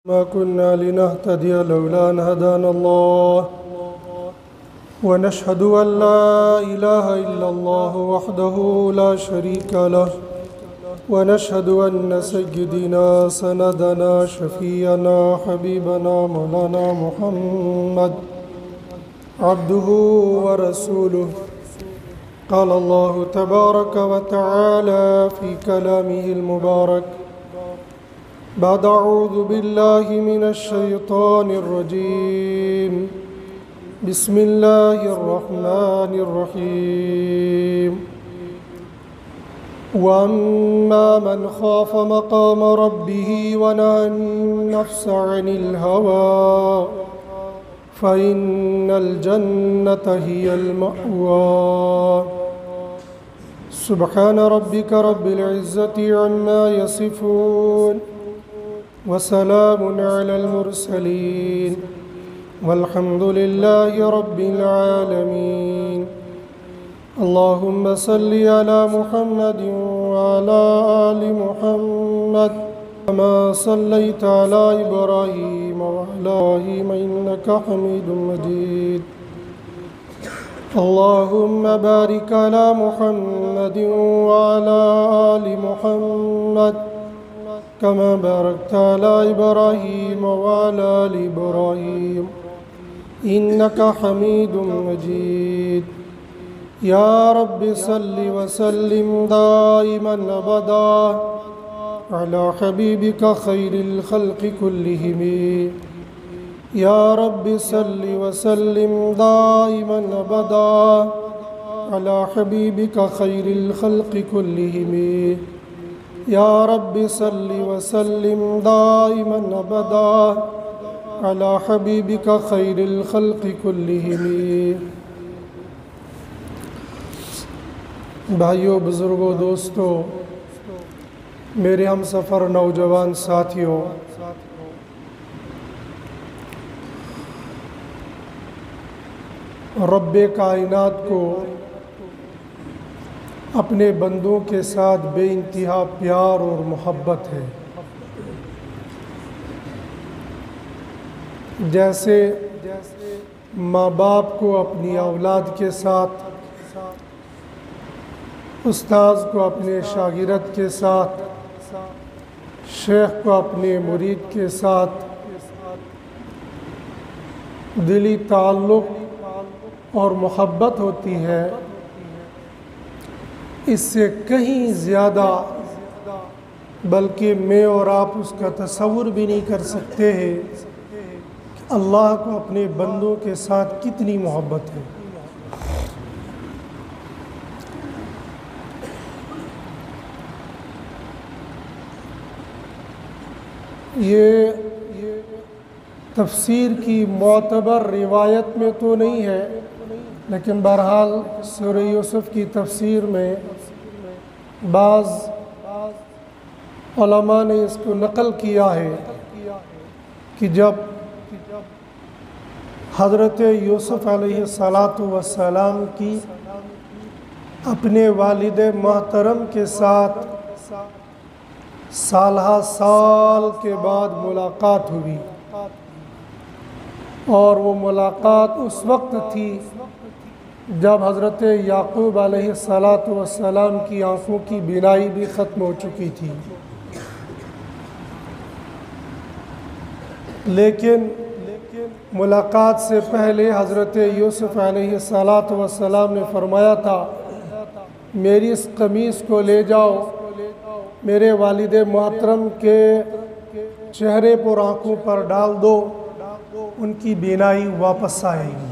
ما كنا لنهتدي لولا أن هدانا الله ونشهد أن لا إله إلا الله وحده لا شريك له ونشهد أن سيدنا سندنا شفيعنا حبيبنا مولانا محمد عبده ورسوله. قال الله تبارك وتعالى في كلامه المبارك بعد أعوذ بالله من الشيطان الرجيم بسم الله الرحمن الرحيم. وأما من خاف مقام ربه ونهى النفس عن الهوى فإن الجنة هي المأوى. سبحان ربك رب العزة عما يصفون وسلام على المرسلين والحمد لله رب العالمين. اللهم صل على محمد وعلى آل محمد كما صليت على إبراهيم وعلى إبراهيم إنك حميد مجيد. اللهم بارك على محمد وعلى آل محمد كما باركت على إبراهيم وعلى آل إبراهيم إنك حميد مجيد. يا رب صل وسلم دائما أبدا على حبيبك خير الخلق كلهم. يا رب صل وسلم دائما أبدا على حبيبك خير الخلق كلهم. يا رب صل وسلم دائما أبدا على حبيبك خير الخلق كلهم. بھائیوں، بزرگوں، دوستوں، میرے ہم سفر نوجوان ساتھیوں، رب کائنات کو اپنے بندوں کے ساتھ بے انتہا پیار اور محبت ہے. جیسے ماں باپ کو اپنی اولاد کے ساتھ، استاذ کو اپنے شاگرد کے ساتھ، شیخ کو اپنے مرید کے ساتھ دلی تعلق اور محبت ہوتی ہے، اس سے کہیں زیادہ بلکہ میں اور آپ اس کا تصور بھی نہیں کر سکتے ہیں کہ اللہ کو اپنے بندوں کے ساتھ کتنی محبت ہے. یہ تفسیر کی معتبر روایت میں تو نہیں ہے، لیکن بہرحال سورہ یوسف کی تفسیر میں بعض علماء نے اس کو نقل کیا ہے کہ جب حضرت یوسف علیہ السلام کی اپنے والد محترم کے ساتھ سالہ سال کے بعد ملاقات ہوئی، اور وہ ملاقات اس وقت تھی جب حضرت یعقوب علیہ السلام کی آنکھوں کی بینائی بھی ختم ہو چکی تھی. لیکن ملاقات سے پہلے حضرت یوسف علیہ السلام نے فرمایا تھا، میری اس قمیص کو لے جاؤ، میرے والد محترم کے چہرے پر آنکھوں پر ڈال دو، ان کی بینائی واپس آئے گی.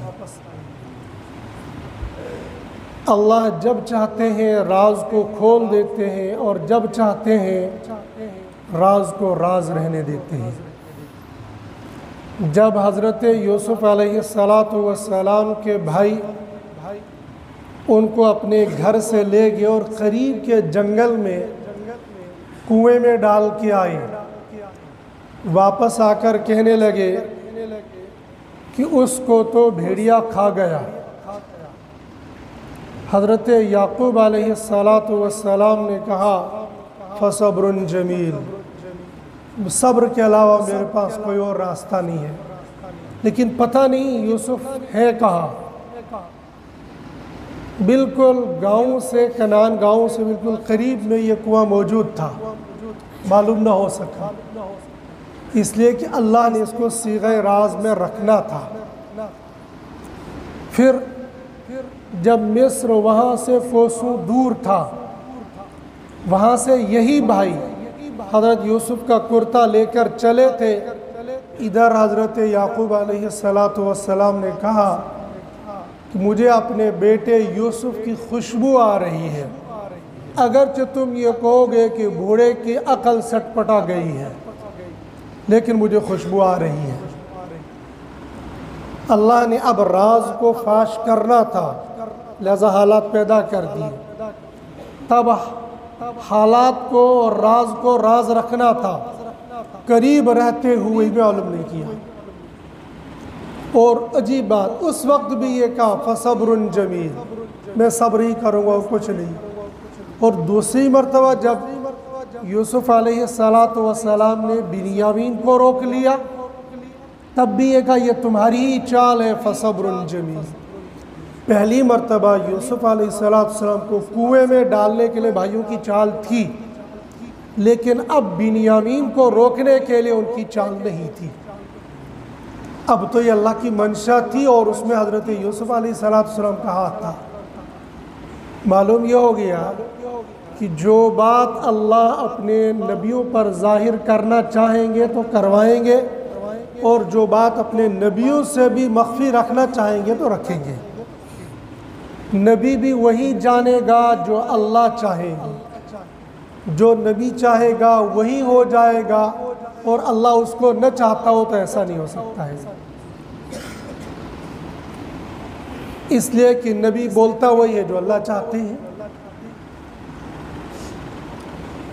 اللہ جب چاہتے ہیں راز کو کھول دیتے ہیں، اور جب چاہتے ہیں راز کو راز رہنے دیتے ہیں. جب حضرت یوسف علیہ السلام کے بھائی ان کو اپنے گھر سے لے گئے اور قریب کے جنگل میں کنویں میں ڈال کے آئے، واپس آ کر کہنے لگے کہ اس کو تو بھیڑیا کھا گیا. حضرت یعقوب علیہ السلام نے کہا فصبر جمیل، صبر کے علاوہ میرے پاس کوئی اور راستہ نہیں ہے. لیکن پتہ نہیں یوسف ہے کہاں. بالکل گاؤں سے کنعان گاؤں سے بالکل قریب میں یہ کنواں موجود تھا، معلوم نہ ہو سکا، اس لیے کہ اللہ نے اس کو صیغہ راز میں رکھنا تھا. پھر جب مصر وہاں سے کوسوں دور تھا، وہاں سے یہی بھائی حضرت یوسف کا کرتا لے کر چلے تھے. ادھر حضرت یعقوب علیہ السلام نے کہا کہ مجھے اپنے بیٹے یوسف کی خوشبو آ رہی ہے، اگرچہ تم یہ کہو گے کہ بوڑھے کی عقل سٹ پٹا گئی ہے، لیکن مجھے خوشبو آ رہی ہے. اللہ نے اب راز کو فاش کرنا تھا، لہذا حالات پیدا کر دیے. تب حالات کو اور راز کو راز رکھنا تھا، قریب رہتے ہوئے بھی معلوم نہیں کیا. اور عجیب بات، اس وقت بھی یہ کہا فصبر جمیل، میں صبر ہی کروں گا اور کچھ نہیں. اور دوسری مرتبہ جب یوسف علیہ السلام نے بنیامین کو روک لیا، تب بھی یہ کہا یہ تمہاری ہی چال ہے فصبر جمیل. پہلی مرتبہ یوسف علیہ السلام کو کنویں میں ڈالنے کے لیے بھائیوں کی چال تھی، لیکن اب بنیامین کو روکنے کے لیے ان کی چال نہیں تھی. اب تو یہ اللہ کی منشا تھی اور اس میں حضرت یوسف علیہ السلام کا ہاتھ تھا. معلوم یہ ہو گیا کہ جو بات اللہ اپنے نبیوں پر ظاہر کرنا چاہیں گے تو کروائیں گے، اور جو بات اپنے نبیوں سے بھی مخفی رکھنا چاہیں گے تو رکھیں گے. نبی بھی وہی جانے گا جو اللہ چاہے گا، جو نبی چاہے گا وہی ہو جائے گا، اور اللہ اس کو نہ چاہتا ہو تو ایسا نہیں ہو سکتا ہے. اس لیے کہ نبی بولتا وہی ہے جو اللہ چاہتے ہیں.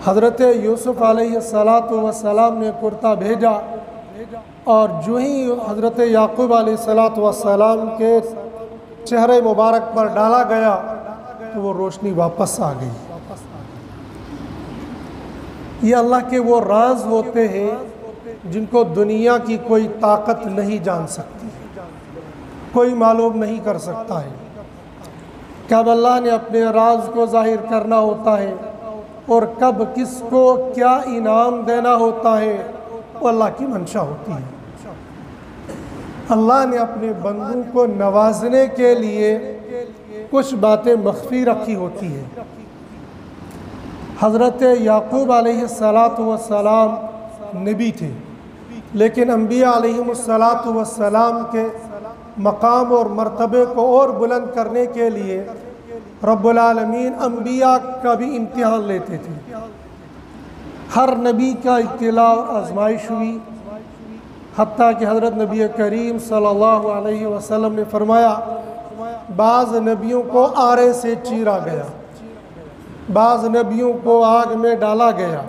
حضرت یوسف علیہ السلام نے کرتا بھیجا، اور جو ہی حضرت یعقوب علیہ السلام کے چہرے مبارک پر ڈالا گیا تو وہ روشنی واپس آ گئی. یہ اللہ کے وہ راز ہوتے ہیں جن کو دنیا کی کوئی طاقت نہیں جان سکتی، کوئی معلوم نہیں کر سکتا ہے. کب اللہ نے اپنے راز کو ظاہر کرنا ہوتا ہے اور کب کس کو کیا انعام دینا ہوتا ہے، وہ اللہ کی منشا ہوتی ہے. اللہ نے اپنے بندوں کو نوازنے کے لیے کچھ باتیں مخفی رکھی ہوتی ہیں. حضرت یعقوب علیہ السلام نبی تھے، لیکن انبیاء علیہم السلام کے مقام اور مرتبے کو اور بلند کرنے کے لیے رب العالمین انبیاء کا بھی امتحان لیتے تھے. ہر نبی کا ابتلاء اور آزمائش ہوئی، حتیٰ کہ حضرت نبی کریم صلی اللہ علیہ وسلم نے فرمایا بعض نبیوں کو آرے سے چیرا گیا، بعض نبیوں کو آگ میں ڈالا گیا.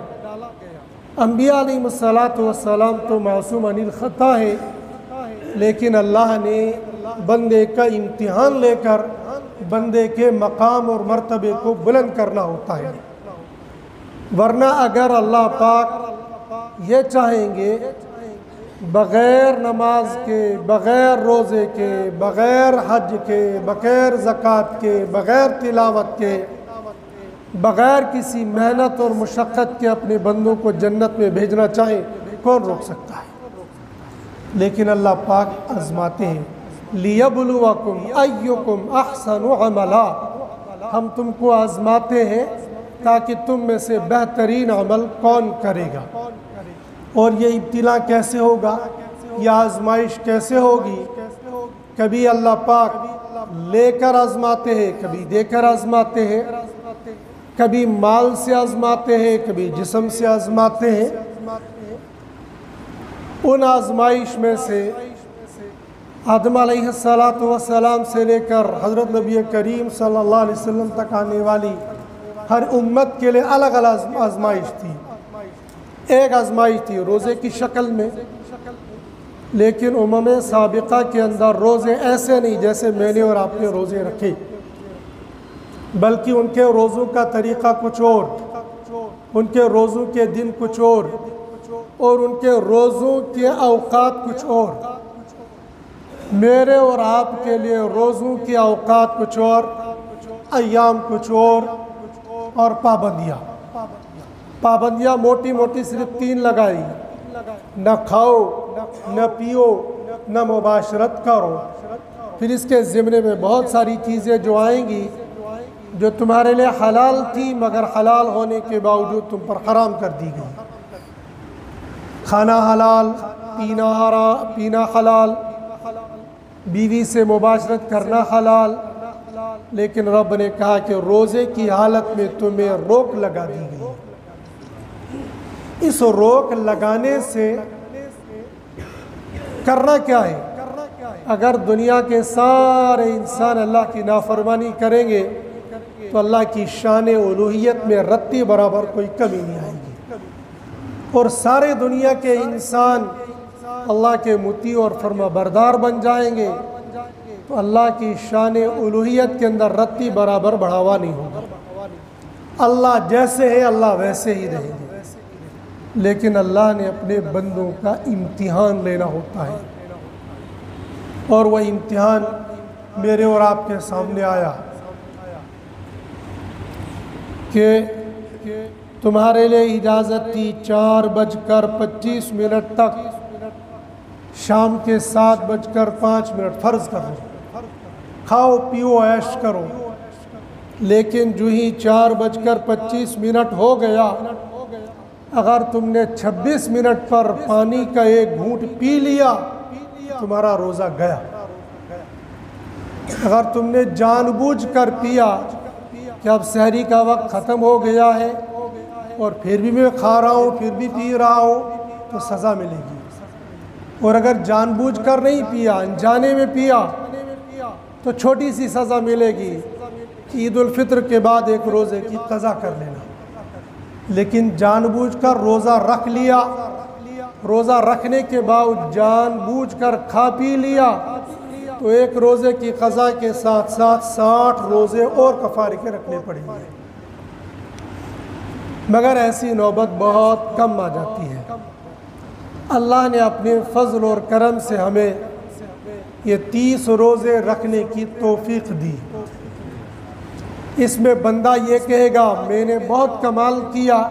انبیاء علیہ السلام تو معصوم عن الخطا ہے، لیکن اللہ نے بندے کا امتحان لے کر بندے کے مقام اور مرتبے کو بلند کرنا ہوتا ہے. ورنہ اگر اللہ پاک یہ چاہیں گے بغیر نماز کے، بغیر روزے کے، بغیر حج کے، بغیر زکوٰۃ کے، بغیر تلاوت کے، بغیر کسی محنت اور مشقت کے اپنے بندوں کو جنت میں بھیجنا چاہیں، کون روک سکتا ہے؟ لیکن اللہ پاک آزماتے ہیں. لِيَبْلُوَكُمْ أَيُّكُمْ أَحْسَنُ عَمَلًا، ہم تم کو آزماتے ہیں تاکہ تم میں سے بہترین عمل کون کرے گا. اور یہ ابتلا کیسے ہوگا، یہ آزمائش کیسے ہوگی؟ کبھی اللہ پاک لے کر آزماتے ہیں، کبھی دے کر آزماتے ہیں، کبھی مال سے آزماتے ہیں، کبھی جسم سے آزماتے ہیں. ان آزمائش میں سے آدم علیہ السلام سے لے کر حضرت نبی کریم صلی اللہ علیہ وسلم تک آنے والی ہر امت کے لیے الگ الگ آزمائش تھی. ایک آزمائش تھی روزے کی شکل میں، لیکن امم سابقہ کے اندر روزے ایسے نہیں جیسے میں نے اور آپ نے روزے رکھے، بلکہ ان کے روزوں کا طریقہ کچھ اور، ان کے روزوں کے دن کچھ اور. اور ان کے روزوں کے اوقات کچھ اور، میرے اور آپ کے لیے روزوں کے اوقات کچھ اور، ایام کچھ اور پابندیاں موٹی موٹی صرف 3 لگائی، نہ کھاؤ نہ پیو نہ مباشرت کرو۔ پھر اس کے ضمن میں بہت ساری چیزیں جو آئیں گی جو تمہارے لیے حلال تھی مگر حلال ہونے کے باوجود تم پر حرام کر دی گئی، کھانا حلال، پینا حلال، بیوی سے مباشرت کرنا حلال، لیکن رب نے کہا کہ روزے کی حالت میں تمہیں روک لگا دی گئی۔ اس روک لگانے سے کرنا کیا ہے؟ اگر دنیا کے سارے انسان اللہ کی نافرمانی کریں گے تو اللہ کی شان الوہیت میں رتی برابر کوئی کمی نہیں آئے گی، اور سارے دنیا کے انسان اللہ کے مطیع اور فرما بردار بن جائیں گے تو اللہ کی شان الوہیت کے اندر رتی برابر بڑھاوا نہیں ہوگا۔ اللہ جیسے ہے اللہ ویسے ہی رہیں گے، لیکن اللہ نے اپنے بندوں کا امتحان لینا ہوتا ہے، اور وہ امتحان میرے اور آپ کے سامنے آیا کہ تمہارے لیے اجازت تھی 4:25 تک، شام کے 7:05 فرض کرو، کھاؤ پیو عیش کرو، لیکن جو ہی 4:25 ہو گیا، اگر تم نے 26 منٹ پر پانی کا ایک گھونٹ پی لیا تمہارا روزہ گیا۔ اگر تم نے جان بوجھ کر پیا کہ اب سحری کا وقت ختم ہو گیا ہے اور پھر بھی میں کھا رہا ہوں پھر بھی پی رہا ہوں تو سزا ملے گی، اور اگر جان بوجھ کر نہیں پیا انجانے میں پیا تو چھوٹی سی سزا ملے گی، عید الفطر کے بعد ایک روزے کی قضا کر لینا۔ لیکن جان بوجھ کر روزہ رکھ لیا، روزہ رکھنے کے بعد جان بوجھ کر کھا پی لیا تو ایک روزے کی قضا کے ساتھ ساتھ 60 روزے اور کفارے کے رکھنے پڑیں گے، مگر ایسی نوبت بہت کم آ جاتی ہے۔ اللہ نے اپنے فضل اور کرم سے ہمیں یہ 30 روزے رکھنے کی توفیق دی۔ اس میں بندہ یہ کہے گا میں نے بہت کمال کیا،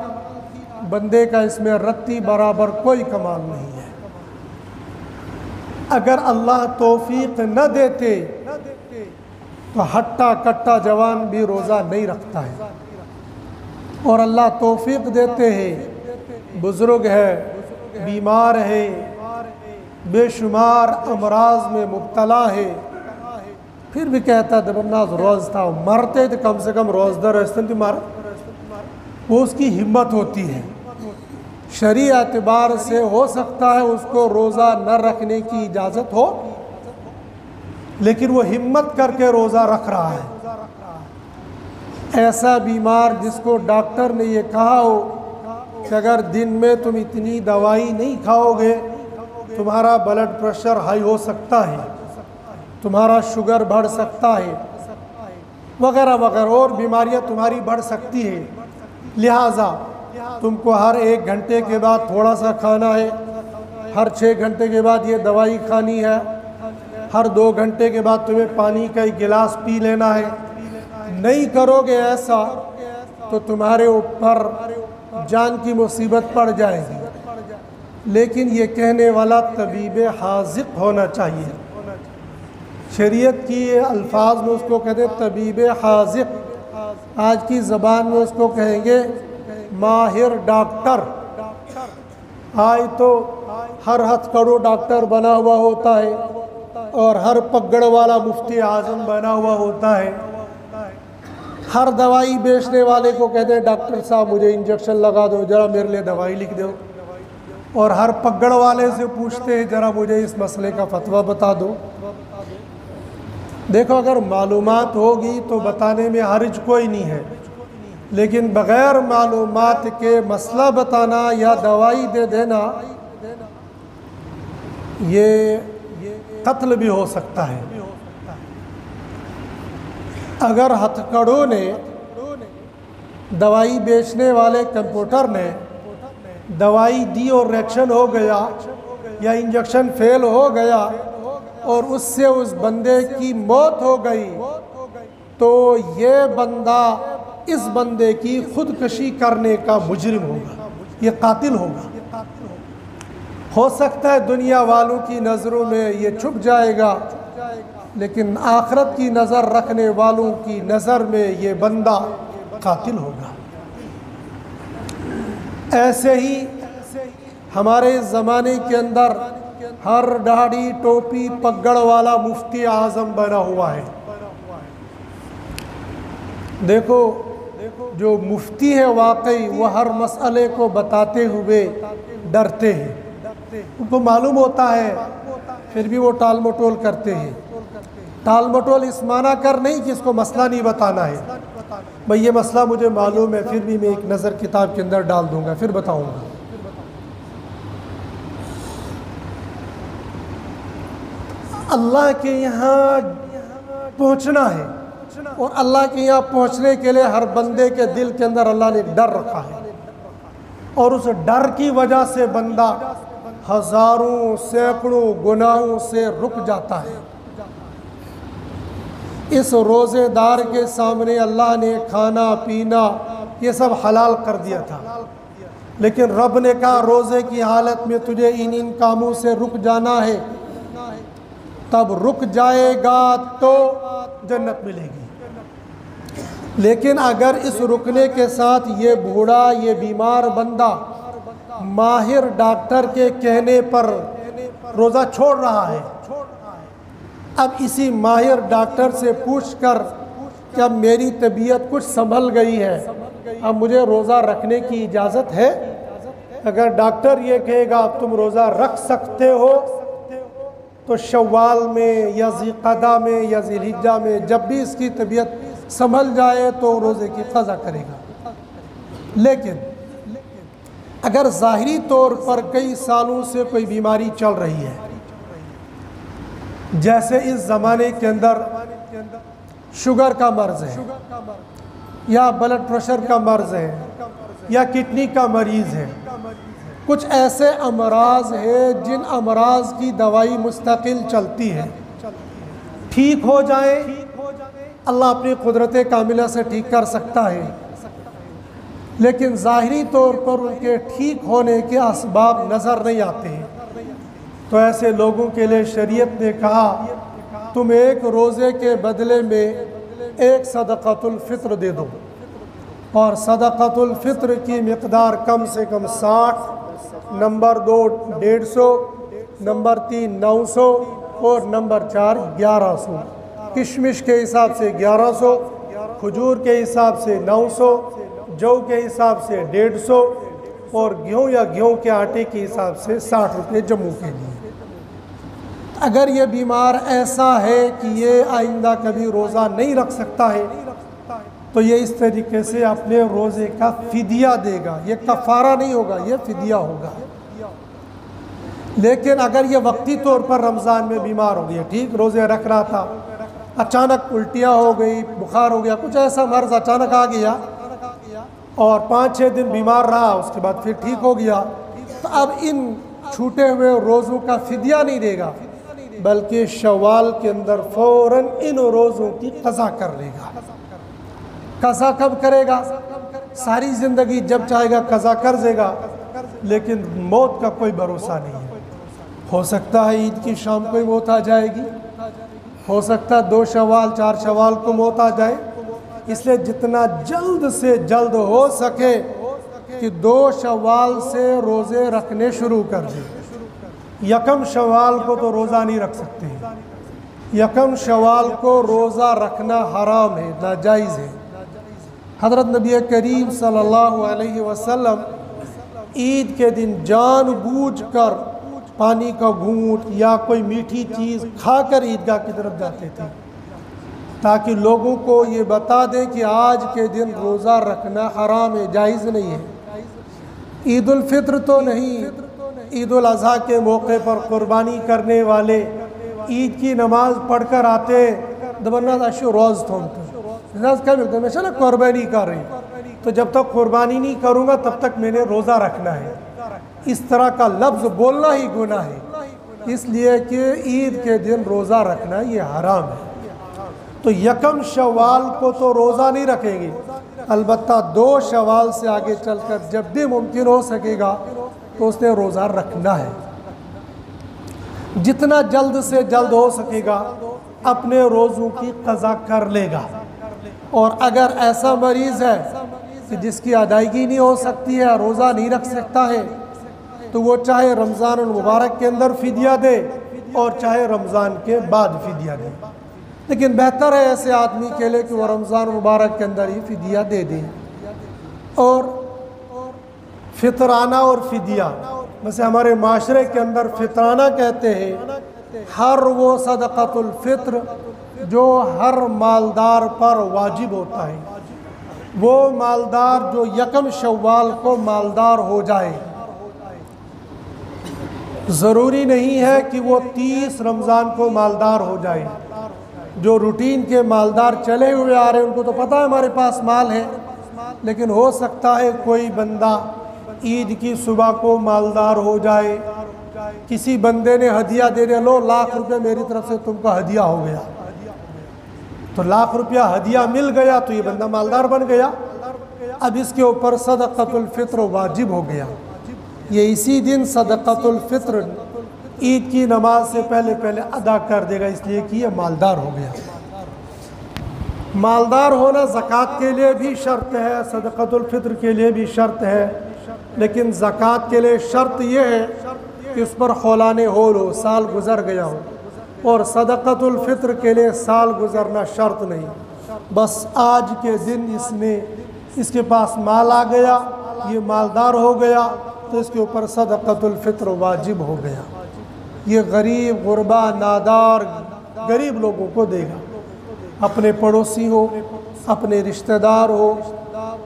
بندے کا اس میں رتی برابر کوئی کمال نہیں ہے۔ اگر اللہ توفیق نہ دیتے تو ہٹا کٹا جوان بھی روزہ نہیں رکھتا ہے، اور اللہ توفیق دیتے ہیں، بزرگ ہے، بیمار ہے، بے شمار امراض میں مبتلا ہے، پھر بھی کہتا دبرناز روز تھا، مرتے تو کم سے کم روز در رستن تھی مارا، وہ اس کی ہمت ہوتی ہے۔ شرعی اعتبار سے ہو سکتا ہے اس کو روزہ نہ رکھنے کی اجازت ہو، لیکن وہ ہمت کر کے روزہ رکھ رہا ہے۔ ایسا بیمار جس کو ڈاکٹر نے یہ کہا ہو کہ اگر دن میں تم اتنی دوائی نہیں کھاؤ گے تمہارا بلڈ پریشر ہائی ہو سکتا ہے، تمہارا شوگر بڑھ سکتا ہے، وغیرہ وغیرہ، اور بیماریاں تمہاری بڑھ سکتی ہے، لہٰذا تم کو ہر 1 گھنٹے کے بعد تھوڑا سا کھانا ہے، ہر 6 گھنٹے کے بعد یہ دوائی کھانی ہے، ہر 2 گھنٹے کے بعد تمہیں پانی کا ایک گلاس پی لینا ہے۔ نہیں کرو گے ایسا تو تمہارے اوپر جان کی مصیبت پڑ جائے گی، لیکن یہ کہنے والا طبیب حاذق ہونا چاہیے۔ شریعت کی الفاظ میں اس کو کہتے ہیں طبیب حاذق، آج کی زبان میں اس کو کہیں گے ماہر ڈاکٹر۔ آج تو ہر ہتھ کڑو ڈاکٹر بنا ہوا ہوتا ہے اور ہر پگڑ والا مفتی اعظم بنا ہوا ہوتا ہے، ہر دوائی بیچنے والے کو کہتے ہیں ڈاکٹر صاحب مجھے انجیکشن لگا دو، ذرا میرے لیے دوائی لکھ دو، اور ہر پگڑ والے سے پوچھتے ہیں ذرا مجھے اس مسئلے کا فتویٰ بتا دو۔ دیکھو اگر معلومات ہوگی تو بتانے میں حرج کوئی نہیں ہے، لیکن بغیر معلومات کے مسئلہ بتانا یا دوائی دے دینا یہ قتل بھی ہو سکتا ہے۔ اگر ہتھکڑوں نے، دوائی بیچنے والے کمپیوٹر نے دوائی دی اور ریئیکشن ہو گیا یا انجیکشن فیل ہو گیا اور اس سے اس بندے کی موت ہو گئی تو یہ بندہ اس بندے کی خودکشی کرنے کا مجرم ہوگا، یہ قاتل ہوگا۔ ہو سکتا ہے دنیا والوں کی نظروں میں یہ چھپ جائے گا، لیکن آخرت کی نظر رکھنے والوں کی نظر میں یہ بندہ قاتل ہوگا۔ ایسے ہی ہمارے زمانے کے اندر ہر داڑھی ٹوپی پگڑ والا مفتی اعظم بنا ہوا ہے۔ دیکھو جو مفتی ہے واقعی وہ ہر مسئلے کو بتاتے ہوئے ڈرتے ہیں، ان کو معلوم ہوتا ہے پھر بھی وہ ٹال مٹول کرتے ہیں۔ ٹال مٹول اس معنی کر نہیں کہ اس کو مسئلہ نہیں بتانا ہے، بھئی یہ مسئلہ مجھے معلوم ہے پھر بھی میں ایک نظر کتاب کے اندر ڈال دوں گا پھر بتاؤں گا۔ اللہ کے یہاں پہنچنا ہے اور اللہ کے یہاں پہنچنے کے لیے ہر بندے کے دل کے اندر اللہ نے ڈر رکھا ہے، اور اس ڈر کی وجہ سے بندہ ہزاروں سینکڑوں گناہوں سے رک جاتا ہے۔ اس روزے دار کے سامنے اللہ نے کھانا پینا یہ سب حلال کر دیا تھا، لیکن رب نے کہا روزے کی حالت میں تجھے ان کاموں سے رک جانا ہے، تب رک جائے گا تو جنت ملے گی۔ لیکن اگر اس رکنے کے ساتھ یہ بوڑھا یہ بیمار بندہ ماہر ڈاکٹر کے کہنے پر روزہ چھوڑ رہا ہے، اب اسی ماہر ڈاکٹر سے پوچھ کر کہ اب میری طبیعت کچھ سنبھل گئی ہے، اب مجھے روزہ رکھنے کی اجازت ہے، اگر ڈاکٹر یہ کہے گا اب تم روزہ رکھ سکتے ہو تو شوال میں یا ذی قعدہ میں یا ذی الحجہ میں جب بھی اس کی طبیعت سنبھل جائے تو روزے کی قضا کرے گا۔ لیکن اگر ظاہری طور پر کئی سالوں سے کوئی بیماری چل رہی ہے، جیسے اس زمانے کے اندر شوگر کا مرض ہے یا بلڈ پریشر کا مرض ہے یا کڈنی کا مریض ہے، کچھ ایسے امراض ہیں جن امراض کی دوائی مستقل چلتی ہے، ٹھیک ہو جائیں اللہ اپنی قدرت کاملہ سے ٹھیک کر سکتا ہے، لیکن ظاہری طور پر ان کے ٹھیک ہونے کے اسباب نظر نہیں آتے ہیں، تو ایسے لوگوں کے لیے شریعت نے کہا تم ایک روزے کے بدلے میں ایک صدقۃ الفطر دے دو، اور صدقۃ الفطر کی مقدار کم سے کم 60، نمبر 2 150، نمبر 3 900 اور نمبر 4 1100۔ کشمش کے حساب سے 1100، کھجور کے حساب سے 900، جو کے حساب سے 150 اور گیہوں یا گیہوں کے آٹے کے حساب سے 60 روپے جموں کے لیے۔ اگر یہ بیمار ایسا ہے کہ یہ آئندہ کبھی روزہ نہیں رکھ سکتا ہے تو یہ اس طریقے سے اپنے روزے کا فدیہ دے گا، یہ کفارہ نہیں ہوگا، یہ فدیہ ہوگا۔ لیکن اگر یہ وقتی طور پر رمضان میں بیمار ہو گیا، ٹھیک روزے رکھ رہا تھا، اچانک الٹیاں ہو گئی، بخار ہو گیا، کچھ ایسا مرض اچانک آ گیا اور 5-6 دن بیمار رہا، اس کے بعد پھر ٹھیک ہو گیا، تو اب ان چھوٹے ہوئے روزوں کا فدیہ نہیں دے گا، بلکہ شوال کے اندر فوراً ان روزوں کی قضا کر لے گا۔ قضا کب کرے گا؟ ساری زندگی جب چاہے گا قضا کر دے گا، لیکن موت کا کوئی بھروسہ نہیں ہے۔ ہو سکتا ہے عید کی شام کو ہی موت آ جائے گی، ہو سکتا ہے 2 شوال 4 شوال کو موت آ جائے، اس لیے جتنا جلد سے جلد ہو سکے کہ 2 شوال سے روزے رکھنے شروع کر دیں۔ یکم شوال کو تو روزہ نہیں رکھ سکتے، یکم شوال کو روزہ رکھنا حرام ہے، ناجائز ہے۔ حضرت نبی کریم صلی اللہ علیہ وسلم عید کے دن جان بوجھ کر پانی کا گھونٹ یا کوئی میٹھی چیز کھا کر عیدگاہ کی طرف جاتے تھے، تاکہ لوگوں کو یہ بتا دیں کہ آج کے دن روزہ رکھنا حرام ہے، جائز نہیں ہے۔ عید الفطر تو نہیں، عید الاضحیٰ کے موقع پر قربانی کرنے والے عید کی نماز پڑھ کر آتے دبرناز اشو روز تھونتے میں قربانی کر رہی، تو جب تک قربانی نہیں کروں گا تب تک میں نے روزہ رکھنا ہے۔ اس طرح کا لفظ بولنا ہی گناہ ہے، اس لیے کہ عید کے دن روزہ رکھنا یہ حرام ہے۔ تو یکم شوال کو تو روزہ نہیں رکھیں گے، البتہ 2 شوال سے آگے چل کر جب بھی ممکن ہو سکے گا تو اس نے روزہ رکھنا ہے۔ جتنا جلد سے جلد ہو سکے گا اپنے روزوں کی قضا کر لے گا، اور اگر ایسا مریض ہے کہ جس کی ادائیگی نہیں ہو سکتی ہے، روزہ نہیں رکھ سکتا ہے، تو وہ چاہے رمضان المبارک کے اندر فدیہ دے اور چاہے رمضان کے بعد فدیہ دے، لیکن بہتر ہے ایسے آدمی کے لیے کہ وہ رمضان المبارک کے اندر ہی فدیہ دے دے۔ اور فطرانہ اور فدیہ، ویسے ہمارے معاشرے کے اندر فطرانہ کہتے ہیں ہر وہ صدقۃ الفطر جو ہر مالدار پر واجب ہوتا ہے، وہ مالدار جو یکم شوال کو مالدار ہو جائے، ضروری نہیں ہے کہ وہ 30 رمضان کو مالدار ہو جائے۔ جو روٹین کے مالدار چلے ہوئے آ رہے ہیں ان کو تو پتہ ہے ہمارے پاس مال ہے، لیکن ہو سکتا ہے کوئی بندہ عید کی صبح کو مالدار ہو جائے، کسی بندے نے ہدیہ دے دیا، لو ₹1,00,000 میری طرف سے تم کا ہدیہ ہو گیا، تو ₹1,00,000 ہدیہ مل گیا تو یہ بندہ مالدار بن گیا، اب اس کے اوپر صدقۃ الفطر واجب ہو گیا۔ یہ اسی دن صدقۃ الفطر عید کی نماز سے پہلے ادا کر دے گا، اس لیے کہ یہ مالدار ہو گیا۔ مالدار ہونا زکوٰۃ کے لیے بھی شرط ہے، صدقۃ الفطر کے لیے بھی شرط ہے، لیکن زکوٰۃ کے لیے شرط یہ ہے کہ اس پر خولان ہول ہو، سال گزر گیا ہو، اور صدقۃ الفطر کے لیے سال گزرنا شرط نہیں، بس آج کے دن اس کے پاس مال آ گیا، یہ مالدار ہو گیا تو اس کے اوپر صدقۃ الفطر واجب ہو گیا۔ یہ غریب، غربا، نادار غریب لوگوں کو دے گا، اپنے پڑوسی ہو، اپنے رشتہ دار ہو،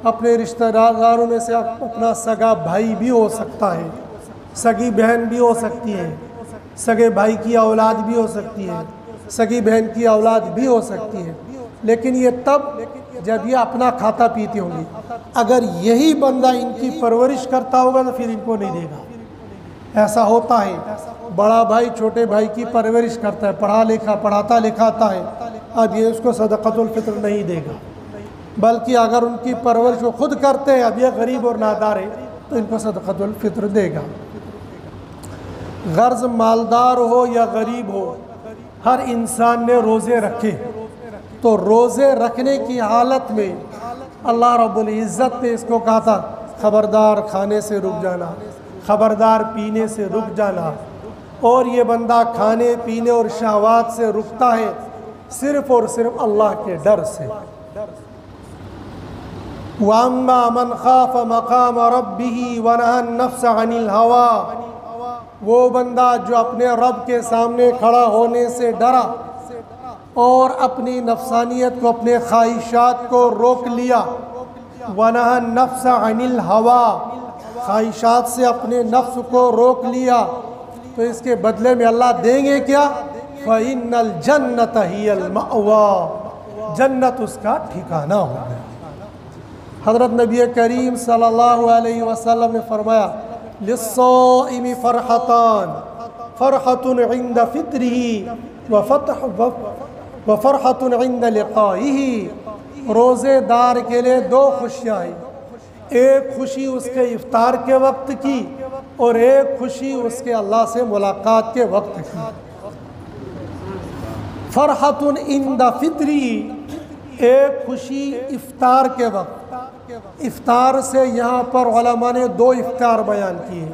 اپنے رشتہ داروں میں سے اپنا سگا بھائی بھی ہو سکتا ہے، سگی بہن بھی ہو سکتی ہے، سگے بھائی کی اولاد بھی ہو سکتی ہے، سگی بہن کی اولاد بھی ہو سکتی ہے، لیکن یہ تب جب یہ اپنا کھاتا پیتی ہوں گی۔ اگر یہی بندہ ان کی پرورش کرتا ہوگا تو پھر ان کو نہیں دے گا۔ ایسا ہوتا ہے، بڑا بھائی چھوٹے بھائی کی پرورش کرتا ہے، پڑھاتا لکھاتا ہے، اب یہ اس کو صدقۃ الفطر نہیں دے گا، بلکہ اگر ان کی پرورش وہ خود کرتے ہیں، اب یہ غریب اور نادار ہے تو ان کو صدقۃ الفطر دے گا۔ غرض مالدار ہو یا غریب ہو، ہر انسان نے روزے رکھے، تو روزے رکھنے کی حالت میں اللہ رب العزت نے اس کو کہا تھا خبردار کھانے سے رک جانا، خبردار پینے سے رک جانا، اور یہ بندہ کھانے پینے اور شہوات سے رکتا ہے صرف اور صرف اللہ کے ڈر سے۔ وَأَمَّا مَنْ خَافَ مَقَامَ رَبِّهِ وَنَهَى النَّفْسَ عَنِ الْهَوَىٰ، وہ بندہ جو اپنے رب کے سامنے کھڑا ہونے سے ڈرا اور اپنی نفسانیت کو، اپنے خواہشات کو روک لیا، وَنَهَى النَّفْسَ عَنِ الْهَوَىٰ، خواہشات سے اپنے نفس کو روک لیا، تو اس کے بدلے میں اللہ دیں گے کیا؟ فَإِنَّ الْجَنَّةَ هِيَ الْمَأْوَىٰ، جنت اس کا ٹھکانہ ہوگا۔ حضرت نبی کریم صلی اللہ علیہ وسلم نے فرمایا لِلصَّائِمِ فَرْحَتَانِ، فَرْحَةٌ عِنْدَ فِطْرِهِ وَفَرْحَةٌ عِنْدَ لِقَائِهِ، روزے دار کے لیے 2 خوشیاں ہیں، ایک خوشی اس کے افطار کے وقت کی اور ایک خوشی اس کے اللہ سے ملاقات کے وقت کی۔ فرحتن عند فطری، ایک خوشی افطار کے وقت۔ افطار سے یہاں پر علماء نے 2 افطار بیان کیے،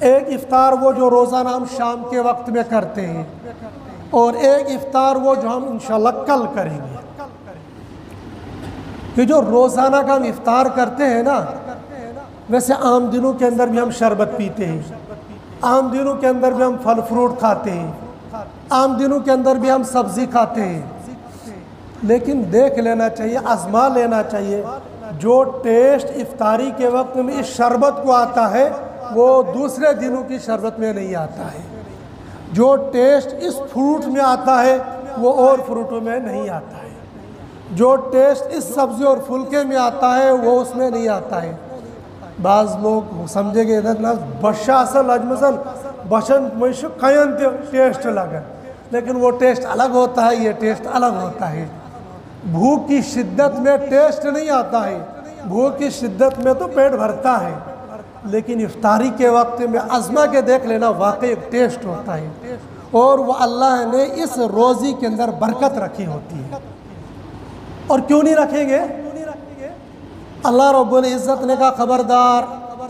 ایک افطار وہ جو روزانہ ہم شام کے وقت میں کرتے ہیں، اور ایک افطار وہ جو ہم انشاءاللہ کل کریں گے۔ یہ جو روزانہ کا ہم افطار کرتے ہیں نا، ویسے عام دنوں کے اندر بھی ہم شربت پیتے ہیں، عام دنوں کے اندر بھی ہم پھل فروٹ کھاتے ہیں، عام دنوں کے اندر بھی ہم سبزی کھاتے ہیں، لیکن دیکھ لینا چاہیے، آزما لینا چاہیے، جو ٹیسٹ افطاری کے وقت میں اس شربت کو آتا ہے وہ دوسرے دنوں کی شربت میں نہیں آتا ہے، جو ٹیسٹ اس فروٹ میں آتا ہے وہ اور فروٹوں میں نہیں آتا ہے، جو ٹیسٹ اس سبزی اور پھلکے میں آتا ہے وہ اس میں نہیں آتا ہے۔ بعض لوگ سمجھے گے ادھر نا بشا اصل اجمسن بشن مش کھین ٹیسٹ لگن، لیکن وہ ٹیسٹ الگ ہوتا ہے، یہ ٹیسٹ الگ ہوتا ہے۔ بھوک کی شدت میں ٹیسٹ نہیں آتا ہے، بھوک کی شدت میں تو پیٹ بھرتا ہے، لیکن افطاری کے وقت میں آزما کے دیکھ لینا واقعی ایک ٹیسٹ ہوتا ہے، اور وہ اللہ نے اس روزی کے اندر برکت رکھی ہوتی ہے۔ اور کیوں نہیں رکھیں گے؟ اللہ رب العزت نے کہا خبردار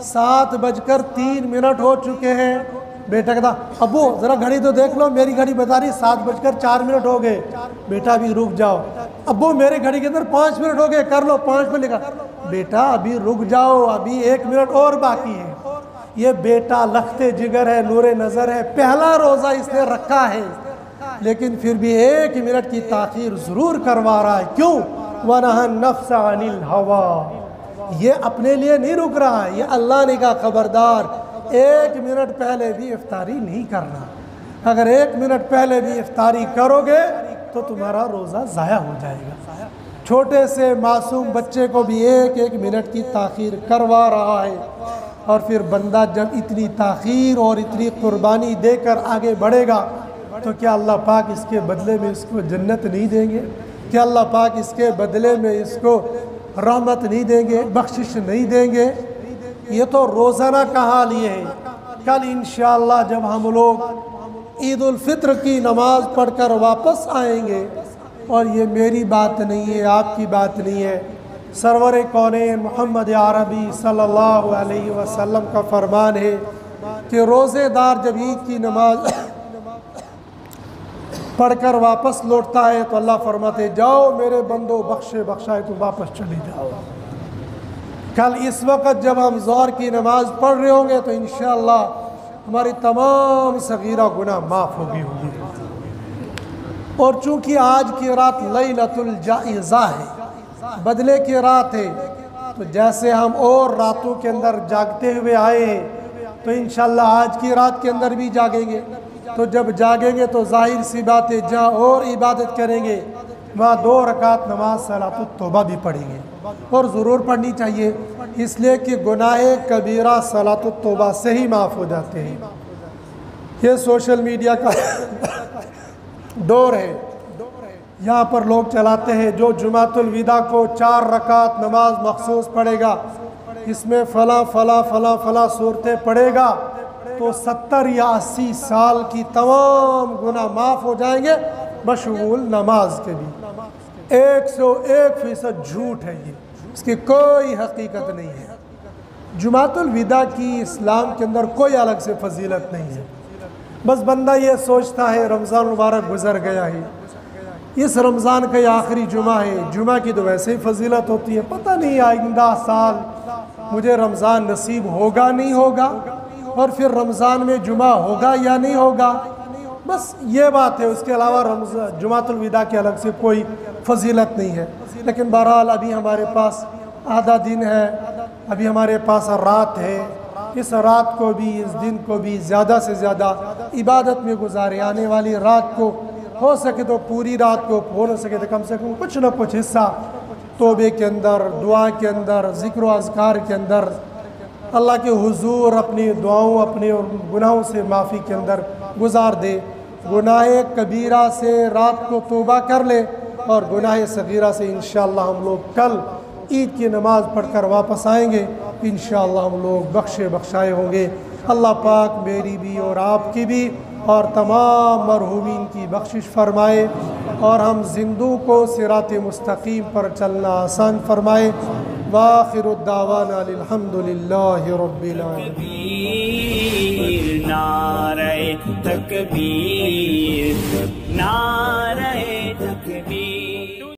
7:03 ہو چکے ہیں۔ بیٹا کہتا ابو ذرا گھڑی تو دیکھ لو، میری گھڑی بتا رہی 7:04 ہو گئے۔ بیٹا ابھی رک جاؤ۔ ابو میری گھڑی کے اندر 5 منٹ ہو گئے، کر لو 5 منٹ لکھا۔ بیٹا ابھی رک جاؤ، ابھی 1 منٹ اور باقی ہے۔ یہ بیٹا لخت جگر ہے، نور نظر ہے، پہلا روزہ اس نے رکھا ہے، لیکن پھر بھی 1 منٹ کی تاخیر ضرور کروا رہا ہے۔ کیوں؟ وَنَهَا النَّفْسَ عَنِ الْهَوَىٰ، یہ اپنے لیے نہیں رک رہا ہے، یہ اللہ نے کہا خبردار 1 منٹ پہلے بھی افطاری نہیں کرنا۔ اگر 1 منٹ پہلے بھی افطاری کرو گے تو تمہارا روزہ ضائع ہو جائے گا۔ چھوٹے سے معصوم بچے کو بھی 1 منٹ کی تاخیر کروا رہا ہے، اور پھر بندہ جب اتنی تاخیر اور اتنی قربانی دے کر آگے بڑھے گا تو کیا اللہ پاک اس کے بدلے میں اس کو جنت نہیں دیں گے؟ کیا اللہ پاک اس کے بدلے میں اس کو رحمت نہیں دیں گے، بخشش نہیں دیں گے؟ یہ تو روزانہ کا حال یہ ہے۔ کل انشاءاللہ جب ہم لوگ عید الفطر کی نماز پڑھ کر واپس آئیں گے، اور یہ میری بات نہیں ہے، آپ کی بات نہیں ہے، سرور کونین محمد عربی صلی اللہ علیہ وسلم کا فرمان ہے کہ روزے دار جب عید کی نماز پڑھ کر واپس لوٹتا ہے تو اللہ فرماتے جاؤ میرے بندو بخشے بخشائے تو واپس چلے جاؤ۔ کل اس وقت جب ہم ظہر کی نماز پڑھ رہے ہوں گے تو انشاءاللہ ہماری تمام صغیرہ گناہ معاف ہوگی۔ اور چونکہ آج کی رات لیلۃ الجائزہ ہے، بدلے کی رات ہے، تو جیسے ہم اور راتوں کے اندر جاگتے ہوئے آئے ہیں تو انشاءاللہ آج کی رات کے اندر بھی جاگیں گے۔ تو جب جاگیں گے تو ظاہر سی بات ہے جہاں اور عبادت کریں گے وہاں 2 رکعت نماز صلاۃ التوبہ بھی پڑھیں گے، اور ضرور پڑھنی چاہیے، اس لیے کہ گناہ کبیرہ صلاۃ التوبہ سے ہی معاف ہو جاتے ہیں۔ یہ سوشل میڈیا کا دور ہے، یہاں پر لوگ چلاتے ہیں جو جمعۃ الوداع کو 4 رکعت نماز مخصوص پڑھے گا، اس میں فلاں فلاں فلاں فلاں صورتیں پڑھے گا تو 70 یا 80 سال کی تمام گناہ معاف ہو جائیں گے، بشمول نماز کے بھی۔ 101% جھوٹ ہے، یہ اس کی کوئی حقیقت نہیں ہے۔ جمعۃ الوداع کی اسلام کے اندر کوئی الگ سے فضیلت نہیں ہے، بس بندہ یہ سوچتا ہے رمضان مبارک گزر گیا ہے، اس رمضان کا یہ آخری جمعہ ہے، جمعہ کی تو ویسے ہی فضیلت ہوتی ہے، پتہ نہیں آئندہ سال مجھے رمضان نصیب ہوگا نہیں ہوگا، اور پھر رمضان میں جمعہ ہوگا یا نہیں ہوگا، بس یہ بات ہے، اس کے علاوہ جمعۃ الوداع کی الگ سے کوئی فضیلت نہیں ہے۔ لیکن بہرحال ابھی ہمارے پاس آدھا دن ہے، ابھی ہمارے پاس رات ہے، اس رات کو بھی اس دن کو بھی زیادہ سے زیادہ عبادت میں گزارے، آنے والی رات کو ہو سکے تو پوری رات کو، ہو نہ سکے تو کم سے کم کچھ نہ کچھ حصہ توبے کے اندر، دعا کے اندر، ذکر و اذکار کے اندر اللہ کے حضور اپنی دعاؤں اپنے گناہوں سے معافی کے اندر گزار دے، گناہ کبیرہ سے رات کو توبہ کر لے، اور گناہ صغیرہ سے انشاءاللہ ہم لوگ کل عید کی نماز پڑھ کر واپس آئیں گے، انشاءاللہ ہم لوگ بخشے بخشائے ہوں گے۔ اللہ پاک میری بھی اور آپ کی بھی اور تمام مرحومین کی بخشش فرمائے، اور ہم زندوں کو صراط مستقیم پر چلنا آسان فرمائے۔ وآخر الدعوانا الحمدللہ رب العالمین۔ نعرہ تکبیر، نعرہ